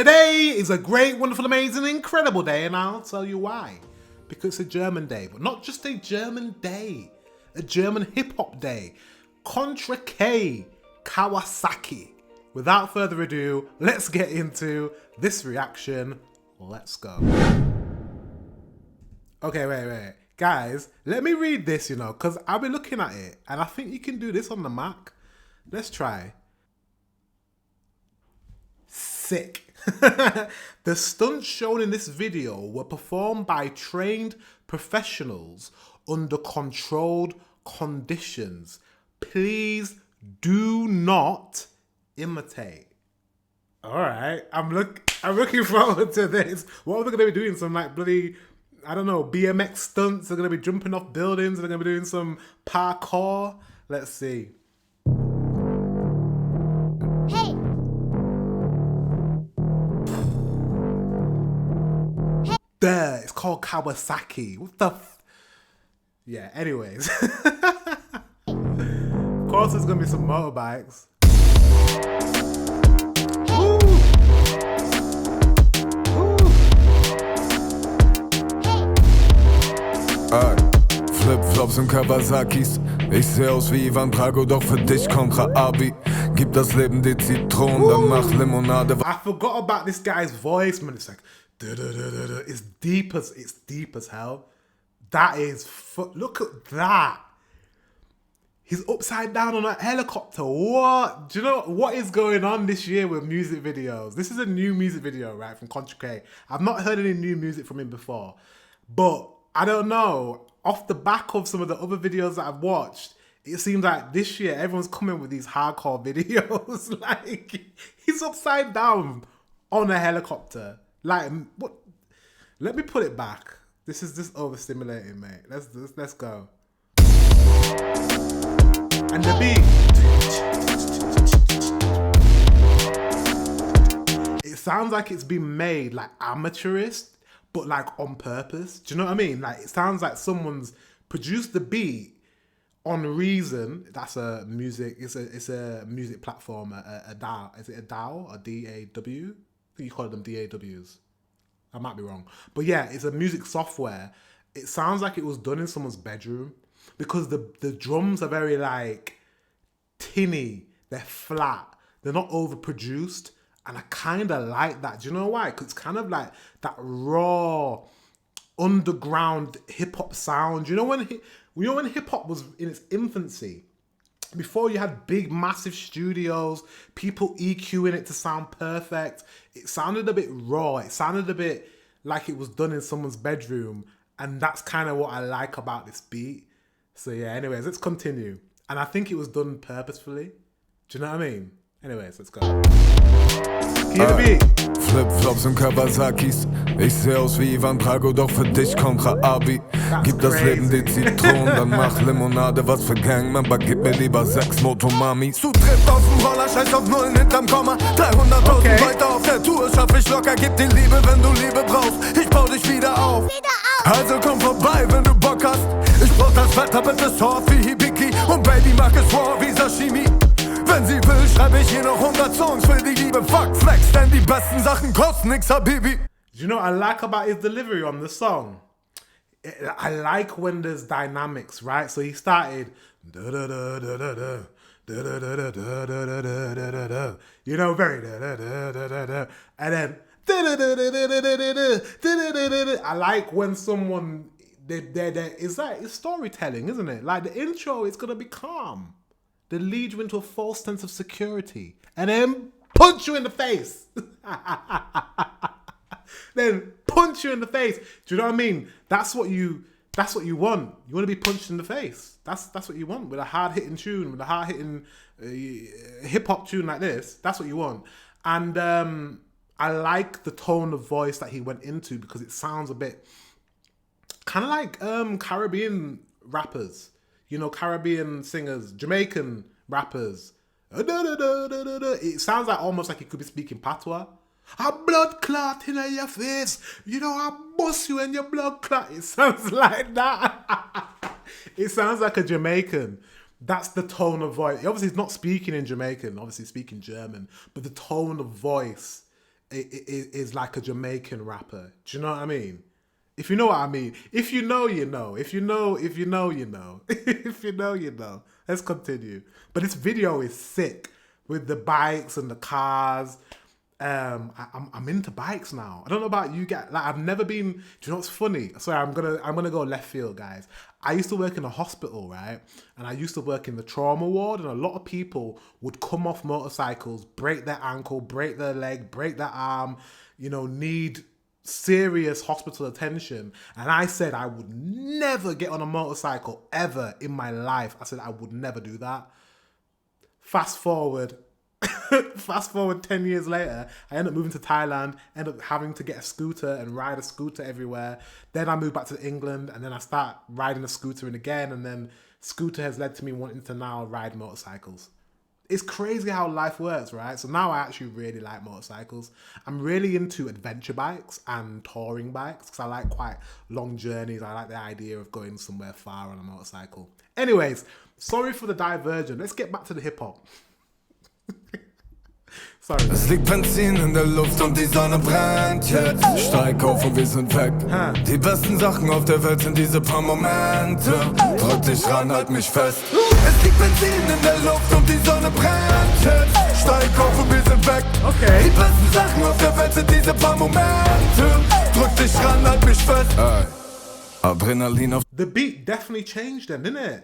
Today is a great, wonderful, amazing, incredible day, and I'll tell you why. Because it's a German day, but not just a German day, a German hip-hop day. Kontra K, Kawasaki. Without further ado, let's get into this reaction. Let's go. Okay, wait. Guys, let me read this, because I'll be looking at it, and I think you can do this on the Mac. Let's try. Sick. The stunts shown in this video were performed by trained professionals under controlled conditions. Please do not imitate. All right, I'm looking forward to this. What are they going to be doing? Some like bloody, I don't know, BMX stunts? They're going to be jumping off buildings. They're going to be doing some parkour. Let's see. There, it's called Kawasaki. What the yeah, anyways. Of course there's gonna be some motorbikes. Flipflops und Kawasakis. Ich seh aus wie Ivan Drago, doch für dich Kontra Abi. Gib das Leben die Zitronen, dann mach Limonade. I forgot about this guy's voice, man. It's like it's deep as hell. That is look at that. He's upside down on a helicopter. What? Do you know what is going on this year with music videos? This is a new music video, right, from Kontra K. I've not heard any new music from him before, but I don't know. Off the back of some of the other videos that I've watched, it seems like this year everyone's coming with these hardcore videos. Like he's upside down on a helicopter. Like what? Let me put it back. This is just overstimulating, mate. Let's go. And the beat. It sounds like it's been made like amateurist, but like on purpose. Do you know what I mean? Like it sounds like someone's produced the beat on Reason. That's a music. It's a music platform. A DAW. Is it a DAW? A DAW? I think you call them DAWs. I might be wrong. But yeah, it's a music software. It sounds like it was done in someone's bedroom because the drums are very like tinny. They're flat. They're not overproduced. And I kind of like that. Do you know why? Because it's kind of like that raw, underground hip-hop sound. You know when hip-hop was in its infancy? Before you had big, massive studios, people EQing it to sound perfect. It sounded a bit raw. It sounded a bit like it was done in someone's bedroom. And that's kind of what I like about this beat. So yeah, anyways, let's continue. And I think it was done purposefully. Do you know what I mean? Anyways, let's go. Hear the beat. Flipflops und Kawasakis. Ich seh aus wie Ivan Drago, doch für dich Kontra Abi. Gib das Leben die Zitronen, dann mach Limonade. Was für Gangman, aber gib mir lieber 6 Motomamis. Du triffst auf den Roller, scheiß auf Nullen hinterm Komma. 300.000 weiter auf der Tour, schaff ich locker. Gib dir Liebe, wenn du Liebe brauchst. Ich bau dich wieder auf. Also komm vorbei, wenn du Bock hast. Ich brauch das Wetter, bitte soft wie Hibiki. Und Baby mag es raw wie Sashimi. Wenn sie will, schreibe ich hier noch 100 Songs für die Liebe. Fuck Flex, denn die besten Sachen kosten nix, Habibi. Do you know what I like about his delivery on the song? I like when there's dynamics, right? So he started, you know, very, and then, I like when someone, it's like, it's storytelling, isn't it? Like the intro, it's gonna be calm. They lead you into a false sense of security and then punch you in the face. Then punch you in the face. Do you know what I mean? That's what you want. You want to be punched in the face. That's what you want with a hard-hitting tune, with a hard-hitting hip-hop tune like this. That's what you want. And I like the tone of voice that he went into because it sounds a bit kind of like Caribbean rappers. You know, Caribbean singers, Jamaican rappers. It sounds like almost like he could be speaking patois. A blood clot in your face. You know, I bust you in your blood clot. It sounds like that. It sounds like a Jamaican. That's the tone of voice. Obviously, he's not speaking in Jamaican. Obviously, he's speaking German. But the tone of voice is like a Jamaican rapper. Do you know what I mean? If you know what I mean. If you know, you know. If you know, you know. If you know, you know. Let's continue. But this video is sick with the bikes and the cars. I'm into bikes now. I don't know about you guys. Like, I've never been. Do you know what's funny? Sorry, I'm gonna go left field, guys. I used to work in a hospital, right? And I used to work in the trauma ward, and a lot of people would come off motorcycles, break their ankle, break their leg, break their arm, need serious hospital attention. And I said I would never get on a motorcycle ever in my life. I said I would never do that. Fast forward 10 years later, I end up moving to Thailand, end up having to get a scooter and ride a scooter everywhere. Then I moved back to England, and then I start riding a scooter again, and then scooter has led to me wanting to now ride motorcycles. It's crazy how life works, right? So now I actually really like motorcycles. I'm really into adventure bikes and touring bikes because I like quite long journeys. I like the idea of going somewhere far on a motorcycle. Anyways, sorry for the diversion. Let's get back to the hip hop. Sorry. Es liegt Benzin in der Luft und die Sonne brennt jetzt. Steig auf und wir sind weg. Die besten Sachen auf der Welt sind diese paar Momente. Drück dich ran, halt mich fest. Es liegt Benzin in der Luft und die Sonne brennt jetzt. Steig auf und wir sind weg. Okay. Die besten Sachen auf der Welt sind diese paar Momente. Drück dich ran, halt mich fest. Adrenalin auf. The beat definitely changed then, didn't it?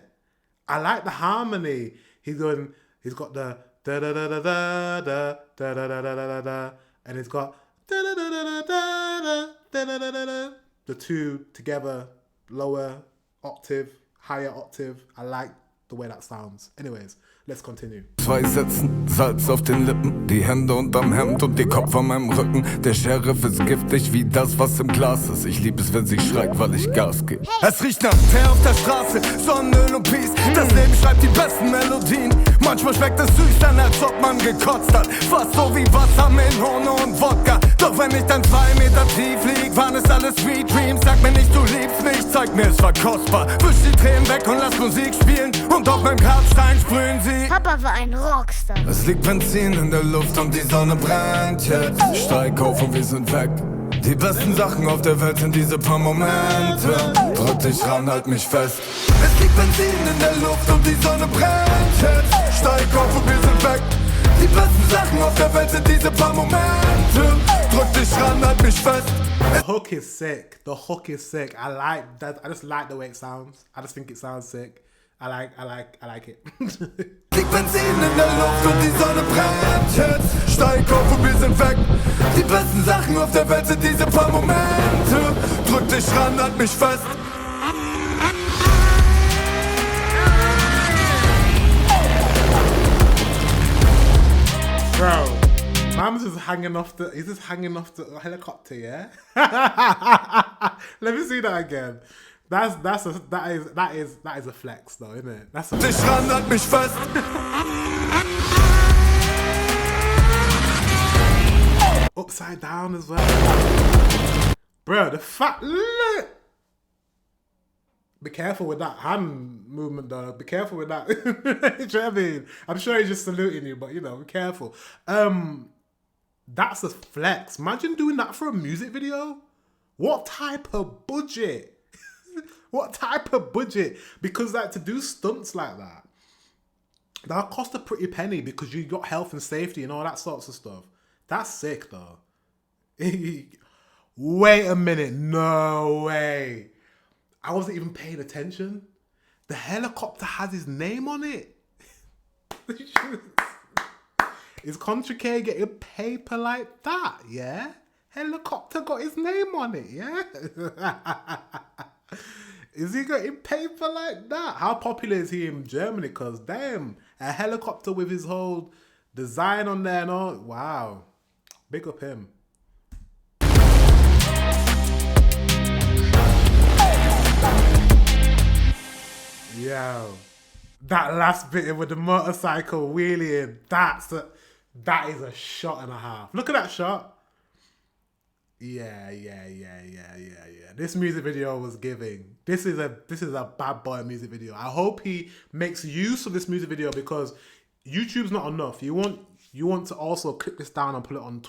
I like the harmony. He's got the da da da da da da da da da da da da, and it's got da da da da da da da da da da. The two together, lower octave, higher octave. I like the way that sounds. Anyways, let's continue. 2 Sätzen, Salz auf den Lippen, die Hände unterm Hemd und die Kopf an meinem Rücken. Der Sheriff ist giftig wie das, was im Glas ist. Ich lieb es, wenn sie schreit, weil ich Gas geb. Es riecht nach Teer auf der Straße, Sonnenöl und Peace. Das Leben schreibt die besten Melodien. Manchmal schmeckt es süß dann, als ob man gekotzt hat. Fast so wie Wasser, Melone und Wodka. Doch wenn ich dann 2 Meter tief lieg, waren es alles Sweet Dreams. Sag mir nicht, du liebst mich, zeig mir, es war kostbar. Wisch die Tränen weg und lass Musik spielen. Und auf meinem Grabstein sprühen sie. Papa war ein Rockstar. Es liegt Benzin in der Luft und die Sonne brennt jetzt. Steig auf und wir sind weg. Die besten Sachen auf der Welt sind diese paar Momente. Drück dich ran, halt mich fest. Es liegt Benzin in der Luft und die Sonne brennt jetzt. Steig auf und wir sind weg. Die besten Sachen auf der Welt sind diese paar Momente. Drück dich ran, halt mich fest. The hook is sick. The hook is sick. I like that. I just like the way it sounds. I just think it sounds sick. I like it. Liegt Benzin in der Luft und die Sonne brennt jetzt. Steig auf und wir sind weg. Die besten Sachen auf der Welt sind diese paar Momente. Drück dich ran, halt mich fest. Bro, Mam's just hanging off the. He's just hanging off the helicopter, yeah. Let me see that again. That is a flex though, isn't it? That's a Dich ran, halt mich fest. upside down as well. Bro, the fat look. Be careful with that hand movement though. Be careful with that. Do you know what I mean? I'm sure he's just saluting you, but be careful. That's a flex. Imagine doing that for a music video. What type of budget? What type of budget? Because to do stunts like that'll cost a pretty penny because you got health and safety and all that sorts of stuff. That's sick though. Wait a minute, no way. I wasn't even paying attention. The helicopter has his name on it. Is Kontra getting paper like that, yeah? Helicopter got his name on it, yeah? Is he getting paper like that? How popular is he in Germany? Because damn, a helicopter with his whole design on there and all. Wow. Big up him. Yo. That last bit with the motorcycle wheeling, that is a shot and a half. Look at that shot. Yeah. This music video was giving. This is a bad boy music video. I hope he makes use of this music video because YouTube's not enough. You you want to also clip this down and put it on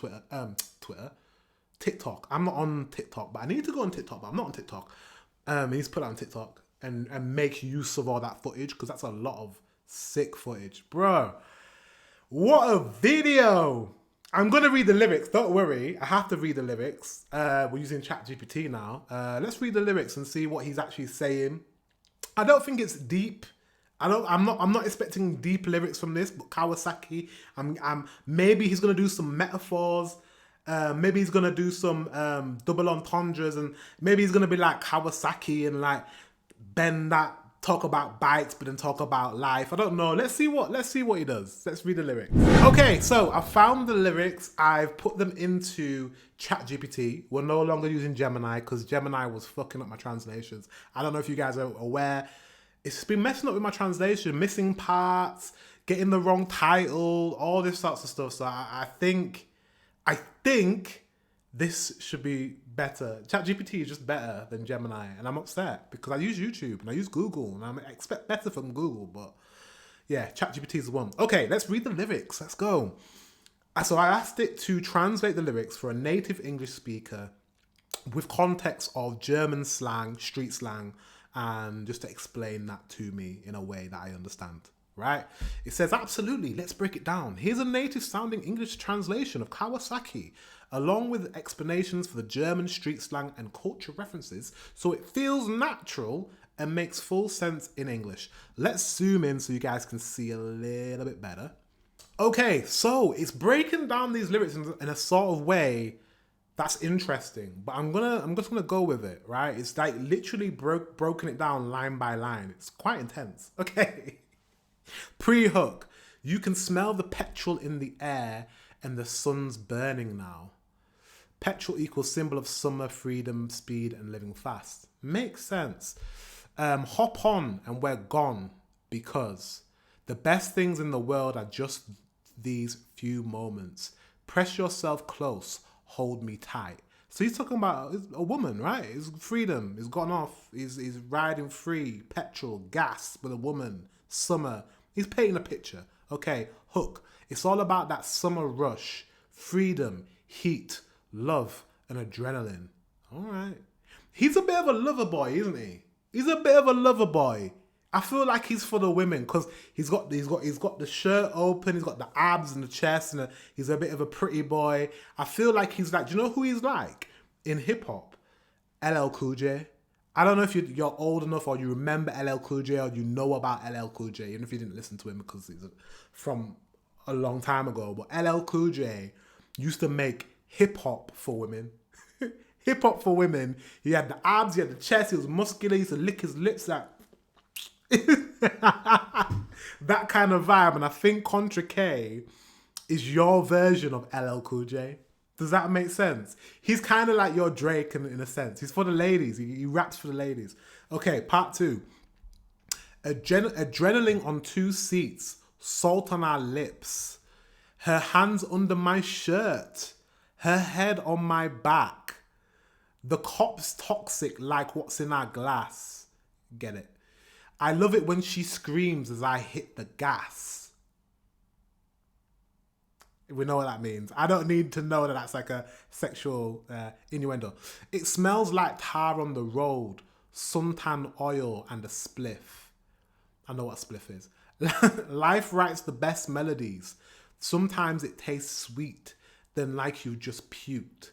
TikTok. I'm not on TikTok, but I need to go on TikTok, but I'm not on TikTok. He needs to put it on TikTok and make use of all that footage, because that's a lot of sick footage. Bro, what a video. I'm going to read the lyrics. Don't worry. I have to read the lyrics. We're using ChatGPT now. Let's read the lyrics and see what he's actually saying. I don't think it's deep. I'm not expecting deep lyrics from this, but Kawasaki, maybe he's gonna do some metaphors, maybe he's gonna do some double entendres, and maybe he's gonna be like Kawasaki and like bend that, talk about bikes but then talk about life. I don't know. Let's see what he does. Let's read the lyrics. Okay, so I found the lyrics. I've put them into ChatGPT. We're no longer using Gemini because Gemini was fucking up my translations. I don't know if you guys are aware. It's been messing up with my translation, missing parts, getting the wrong title, all this sorts of stuff. So I think this should be better. ChatGPT is just better than Gemini, and I'm upset because I use YouTube and I use Google, and I expect better from Google. But yeah, ChatGPT is the one. Okay, let's read the lyrics. Let's go. So I asked it to translate the lyrics for a native English speaker with context of German slang, street slang, and just to explain that to me in a way that I understand, right? It says, absolutely, let's break it down. Here's a native sounding English translation of Kawasaki, along with explanations for the German street slang and culture references, so it feels natural and makes full sense in English. Let's zoom in so you guys can see a little bit better. Okay, so it's breaking down these lyrics in a sort of way that's interesting, but I'm just gonna go with it, right? It's like literally broken it down line by line. It's quite intense. Okay. Pre-hook. You can smell the petrol in the air and the sun's burning now. Petrol equals symbol of summer, freedom, speed, and living fast. Makes sense. Hop on and we're gone because the best things in the world are just these few moments. Press yourself close. Hold me tight. So he's talking about a woman, right? His freedom. He's gone off. He's riding free. Petrol, gas with a woman. Summer. He's painting a picture. Okay, hook. It's all about that summer rush. Freedom, heat, love, and adrenaline. All right. He's a bit of a lover boy, isn't he? He's a bit of a lover boy. I feel like he's for the women because he's got the shirt open, he's got the abs and the chest, and he's a bit of a pretty boy. I feel like he's like, do you know who he's like in hip hop? LL Cool J. I don't know if you're old enough or you remember LL Cool J or you know about LL Cool J, even if you didn't listen to him because he's from a long time ago. But LL Cool J used to make hip hop for women. Hip hop for women. He had the abs, he had the chest, he was muscular, he used to lick his lips like that kind of vibe. And I think Kontra K is your version of LL Cool J. Does that make sense? He's kind of like your Drake in a sense. He's for the ladies. He raps for the ladies. Okay, part 2. Adrenaline on 2 seats. Salt on our lips. Her hands under my shirt. Her head on my back. The cop's toxic like what's in our glass. Get it? I love it when she screams as I hit the gas. We know what that means. I don't need to know that that's like a sexual innuendo. It smells like tar on the road, suntan oil, and a spliff. I know what a spliff is. Life writes the best melodies. Sometimes it tastes sweet, then like you just puked.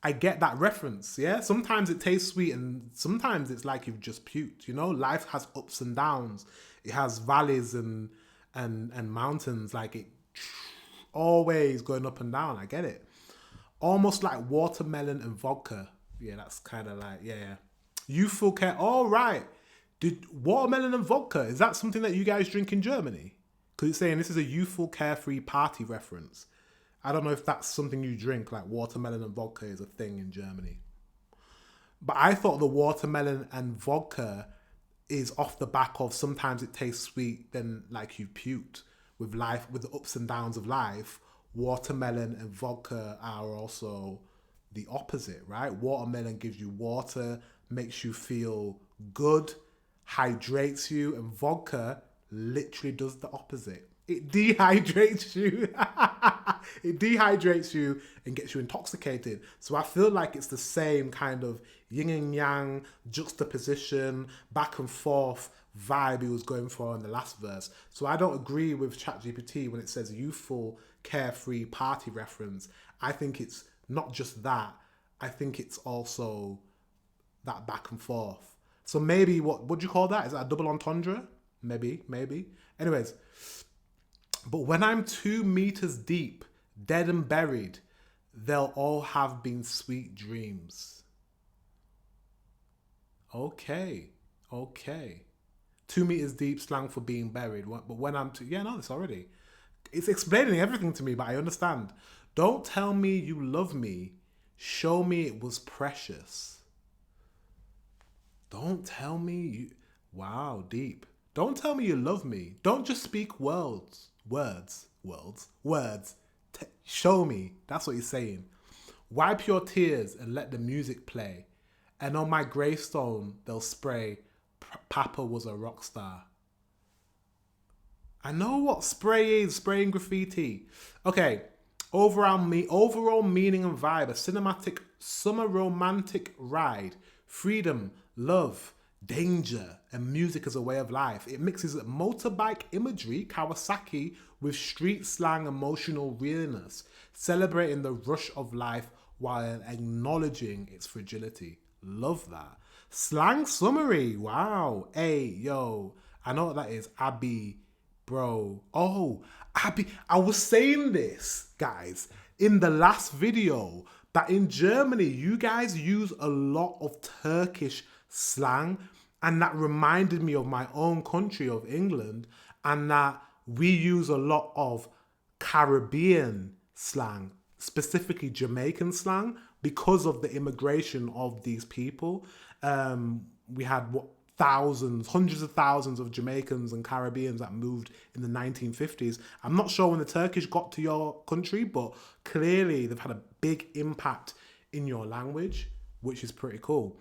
I get that reference, yeah? Sometimes it tastes sweet and sometimes it's like you've just puked, you know? Life has ups and downs. It has valleys and mountains, like it always going up and down. I get it. Almost like watermelon and vodka. Yeah, that's kind of like, yeah. Youthful care. All right. Did watermelon and vodka, is that something that you guys drink in Germany? Because it's saying this is a youthful carefree party reference. I don't know if that's something you drink, like watermelon and vodka is a thing in Germany. But I thought the watermelon and vodka is off the back of sometimes it tastes sweet, then like you puked. With life, with the ups and downs of life, watermelon and vodka are also the opposite, right? Watermelon gives you water, makes you feel good, hydrates you, and vodka literally does the opposite. It dehydrates you. It dehydrates you and gets you intoxicated. So I feel like it's the same kind of yin and yang, juxtaposition, back and forth vibe he was going for in the last verse. So I don't agree with ChatGPT when it says youthful, carefree party reference. I think it's not just that. I think it's also that back and forth. So maybe, what do you call that? Is that a double entendre? Maybe. Anyways, but when I'm 2 meters deep, dead and buried, they'll all have been sweet dreams. Okay. 2 meters deep, slang for being buried. But when I'm it's explaining everything to me, but I understand. Don't tell me you love me. Show me it was precious. Don't tell me you... Wow, deep. Don't tell me you love me. Don't just speak words. Show me. That's what he's saying. Wipe your tears and let the music play. And on my gravestone, they'll spray, Papa was a rock star. I know what spray is, spraying graffiti. Okay, overall meaning and vibe, a cinematic summer romantic ride, freedom, love, danger, and music as a way of life. It mixes motorbike imagery, Kawasaki, with street slang emotional realness, celebrating the rush of life while acknowledging its fragility. Love that. Slang summary. Wow. Hey, yo. I know what that is. Abby, bro. Oh, Abby. I was saying this, guys, in the last video, that in Germany, you guys use a lot of Turkish slang, and that reminded me of my own country of England, and that we use a lot of Caribbean slang, specifically Jamaican slang, because of the immigration of these people. We had hundreds of thousands of Jamaicans and Caribbeans that moved in the 1950s. I'm not sure when the Turkish got to your country, but clearly they've had a big impact in your language, which is pretty cool.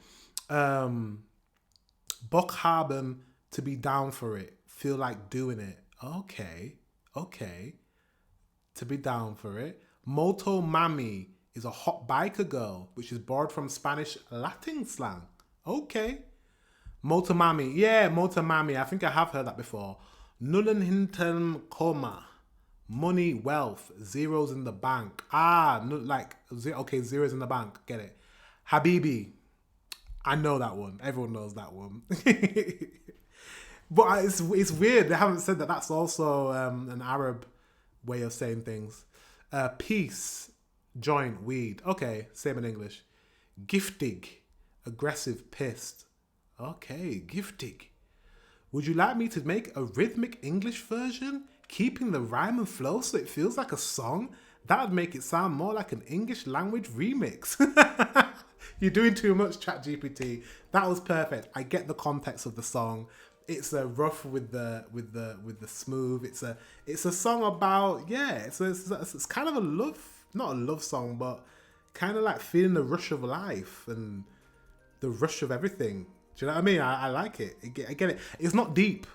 Bock haben, to be down for it, feel like doing it. Okay. To be down for it. Moto mami is a hot biker girl, which is borrowed from Spanish Latin slang. Okay. Moto mami. Yeah, moto mami. I think I have heard that before. Nullen hinterm Komma. Money, wealth, zeros in the bank. Zeros in the bank. Get it. Habibi. I know that one. Everyone knows that one. But it's weird. They haven't said that. That's also an Arab way of saying things. Peace, joint, weed. Okay, same in English. Giftig, aggressive, pissed. Okay, giftig. Would you like me to make a rhythmic English version, keeping the rhyme and flow so it feels like a song? That would make it sound more like an English language remix. You're doing too much, ChatGPT. That was perfect. I get the context of the song. It's a rough with the smooth. It's a song about, it's kind of a love, not a love song, but kind of like feeling the rush of life and the rush of everything. Do you know what I mean? I like it. I get it. It's not deep.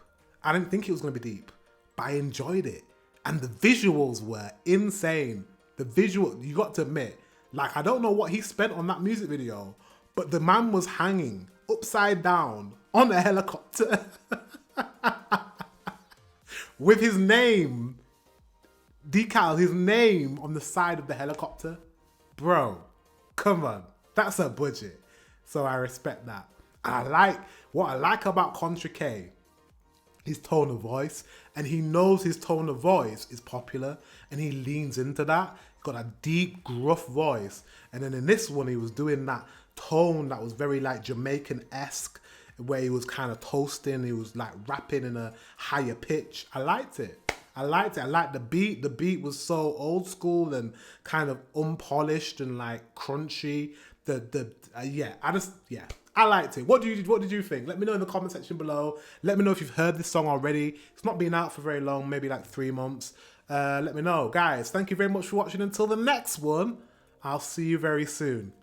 I didn't think it was going to be deep, but I enjoyed it. And the visuals were insane. You got to admit, like, I don't know what he spent on that music video, but the man was hanging upside down on a helicopter with his name on the side of the helicopter. Bro, come on. That's a budget. So I respect that. What I like about Kontra K, his tone of voice, and he knows his tone of voice is popular, and he leans into that. He's got a deep, gruff voice, and then in this one, he was doing that tone that was very like Jamaican-esque, where he was kind of toasting. He was like rapping in a higher pitch. I liked it. I liked the beat. The beat was so old school and kind of unpolished and like crunchy. I liked it. What did you think? Let me know in the comment section below. Let me know if you've heard this song already. It's not been out for very long, maybe like 3 months. Let me know. Guys, thank you very much for watching. Until the next one, I'll see you very soon.